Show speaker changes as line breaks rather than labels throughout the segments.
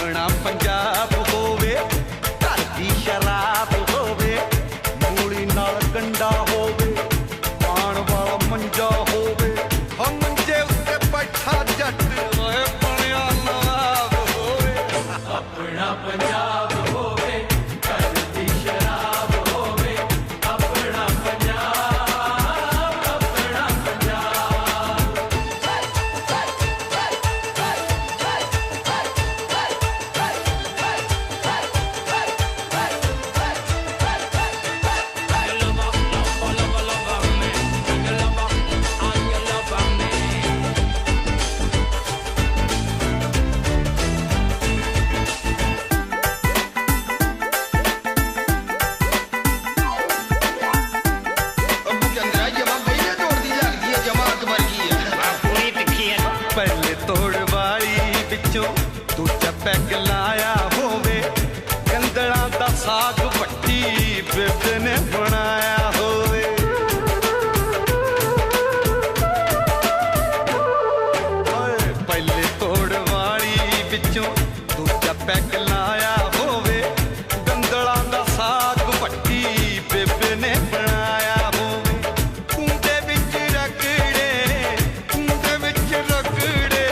ਆਪਣਾ ਪੰਜਾਬ ਹੋਵੇ, ਘਰ ਦੀ ਸ਼ਰਾਬ ਹੋਵੇ, ਮੂਲੀ ਨਾਲ ਗੰਡਾ ਹੋਵੇ, ਪਾਣ ਵਾਲਾ ਮੰਜਾ ਹੋਵੇ, ਹੋ ਮੰਜੇ ਉੱਤੇ ਬੈਠਾ ਜੱਟ ਓਏ ਬਣਿਆ ਨਵਾਬ ਹੋਵੇ। ਆਪਣਾ ਪੰਜਾਬ ਹੋਵੇ, ਘਰ ਦੀ ਸ਼ਰਾਬ ਹੋਵੇ, ਆਪਣਾ ਪੰਜਾਬ, ਆਪਣਾ ਪੰਜਾਬ। ਪਹਿਲੇ ਤੋੜ ਵਾਲੀ ਵਿੱਚੋਂ ਦੂਜਾ ਪੈਗ ਲਾਇਆ ਹੋਵੇ, ਗੰਦਲਾਂ ਦਾ ਸਾਗ ਵੱਟੀ ਬੇਬੇ ਨੇ ਬਣਾਇਆ ਹੋਵੇ। ਓਏ ਪਹਿਲੇ ਤੋੜ ਵਾਲੀ ਵਿੱਚੋਂ ਦੂਜਾ ਪੈਗ ਲਾਇਆ ਹੋਵੇ, ਗੰਦਲਾਂ ਦਾ ਸਾਗ ਵੱਟੀ ਬੇਬੇ ਨੇ ਬਣਾਇਆ ਹੋਵੇ। ਕੁੰਡੇ ਵਿੱਚ ਰਗੜੇ, ਕੁੰਡੇ ਵਿੱਚ ਰਗੜੇ,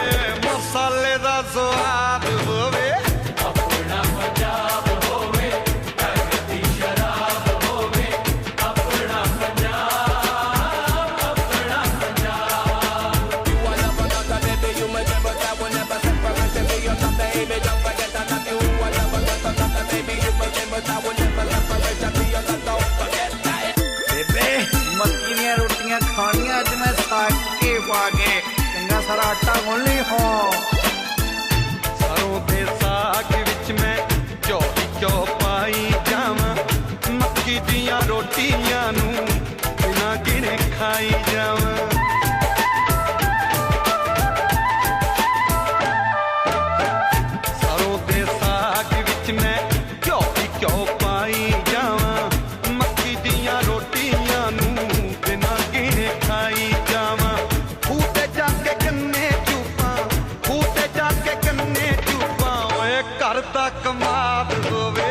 ਮਸਾਲੇ ਦਾ ਸਵਾਦ ਹੋਵੇ। ਆਪਣਾ ਪੰਜਾਬ ਹੋਵੇ, ਘਰ ਦੀ ਸ਼ਰਾਬ ਹੋਵੇ, ਆਪਣਾ ਪੰਜਾਬ, ਆਪਣਾ Punjab.
You are never got a baby, you may never that will never separate me. You're not baby, don't forget that I'm you. You are never got a baby, you may never that will never separate me. You're not, don't forget that.
ਬੇਬੇ ਮੱਕੀ ਦੀਆਂ ਰੋਟੀਆਂ ਖਾਣੀਆਂ ਅੱਜ ਮੈਂ ਸਾਗ ਕੇ ਪਾ ਕੇ, ਚੰਗਾ ਸਾਰਾ ਆਟਾ ਗੁੰਨ ਲਈ ਹੋ।
ਸਰੋਂ ਦੇ ਸਾਗ ਵਿੱਚ ਮੈਂ ਘਿਓ ਹੀ ਘਿਓ ਪਾਈ ਜਾਵਾਂ, ਮੱਕੀ ਦੀਆਂ ਰੋਟੀਆਂ ਨੂੰ ਬਿਨਾਂ ਗਿਣੇ ਖਾਈ ਜਾਵਾਂ। ਸਰੋਂ ਦੇ ਸਾਗ ਵਿੱਚ ਮੈਂ ਘਿਓ ਹੀ ਘਿਓ ਪਾਈ ਜਾਵਾਂ, ਮੱਕੀ ਦੀਆਂ ਰੋਟੀਆਂ ਨੂੰ ਬਿਨਾਂ ਗਿਣੇ ਖਾਈ ਜਾਵਾਂ। ਖੂਹ ਤੇ ਜਾ ਕੇ ਗੰਨੇ ਚੂਪਾਂ, ਖੂਹ ਤੇ ਜਾ ਕੇ ਗੰਨੇ ਚੂਪਾਂ, ਓਏ ਘਰ ਦਾ ਕਮਾਦ ਹੋਵੇ।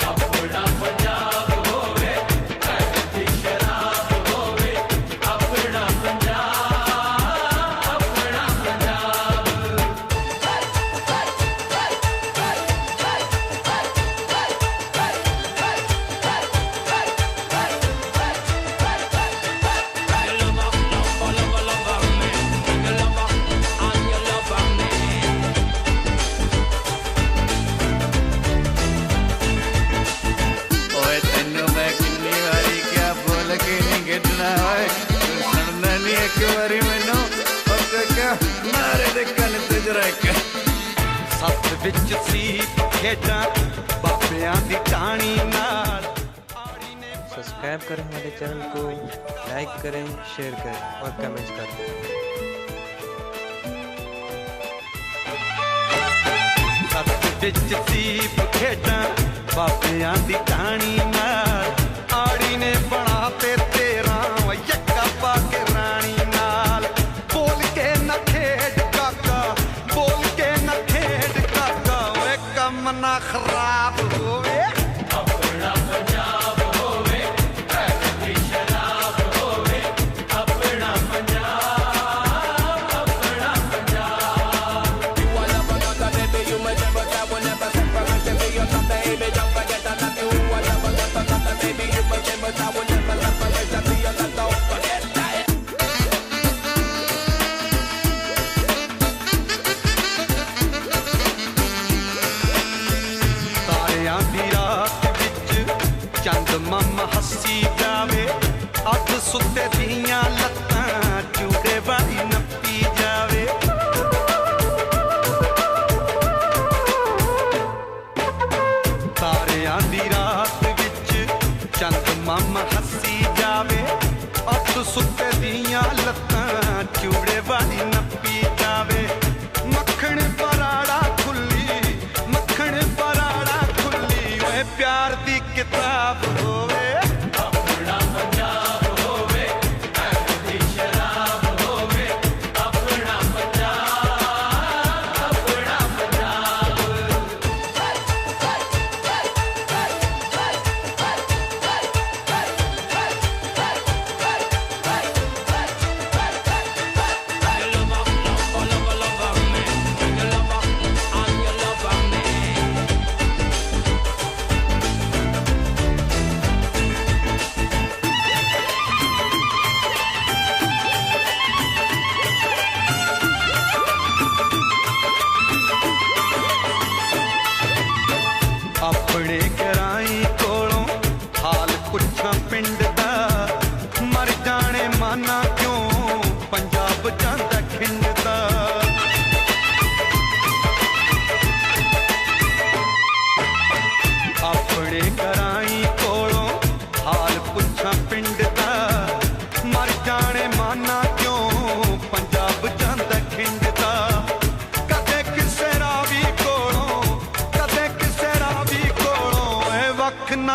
ਆਪਣਾ ਪੰਜਾਬ ਹੋਵੇ, ਘਰ ਦੀ ਸ਼ਰਾਬ ਹੋਵੇ, ਆਪਣਾ ਪੰਜਾਬ, ਆਪਣਾ ਪੰਜਾਬ।
ਓਏ ਤੈਨੂੰ ਮੈਂ ਕਿੰਨੀ ਵਾਰੀ ਕਿਹਾ ਬੋਲ ਕੇ ਨਹੀਂ ਖੇਡਣਾ, ਓਏ ਤੂੰ ਸੁਣਦਾ ਨਹੀਂ ਇੱਕ ਵਾਰੀ ਮੈਨੂੰ। ਉਹ ਕਿਹਾ ਮਾਰੇ ਦੇ ਕੰਨ ਤੇ ਜਰਾ ਇੱਕ।
ਸੱਤ ਵਿੱਚ ਸੀ ਖੇਡਾਂ ਬਾਬਿਆਂ ਦੀ ਟਾਣੀ ਨਾਲ।
सब्सक्राइब करें हमारे चैनल को, लाइक करें, शेयर करें और कमेंट्स करें।
ਸੱਤ ਵਿੱਚ ਸੀ ਖੇਡਾਂ ਬਾਬਿਆਂ ਦੀ ਟਾਣੀ ਨਾਲ। ਆੜੀ ਨੇ ਬਣਾ ਤੇ 13 ਯੱਕਾ ਪਾ ਕੇ ਰਾਣੀ ਨਾਲ। ਬੋਲ ਕੇ ਨਾ ਖੇਡ ਕਾਕਾ, ਬੋਲ ਕੇ ਨਾ ਖੇਡ ਕਾਕਾ, ਓਏ ਕੰਮ ਨਾ ਖਰਾਬ ਹੋਵੇ। ਆਪਣਾ ਪੰਜਾਬ ਹੋਵੇ, ਘਰ ਦੀ ਸ਼ਰਾਬ ਹੋਵੇ, ਆਪਣਾ ਪੰਜਾਬ, ਆਪਣਾ Punjab.
You are never got a baby, you may never that will never separate me. You're not baby, don't forget that I'm you. You are never got a baby, you may never that will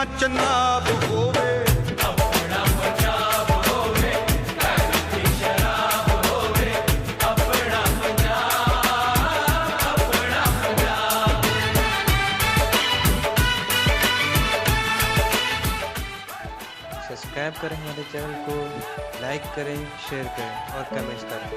ਆਪਣਾ ਚਨਾਬ ਹੋਵੇ
subscribe करें हमारे channel को, like करें, share करें और comments करें।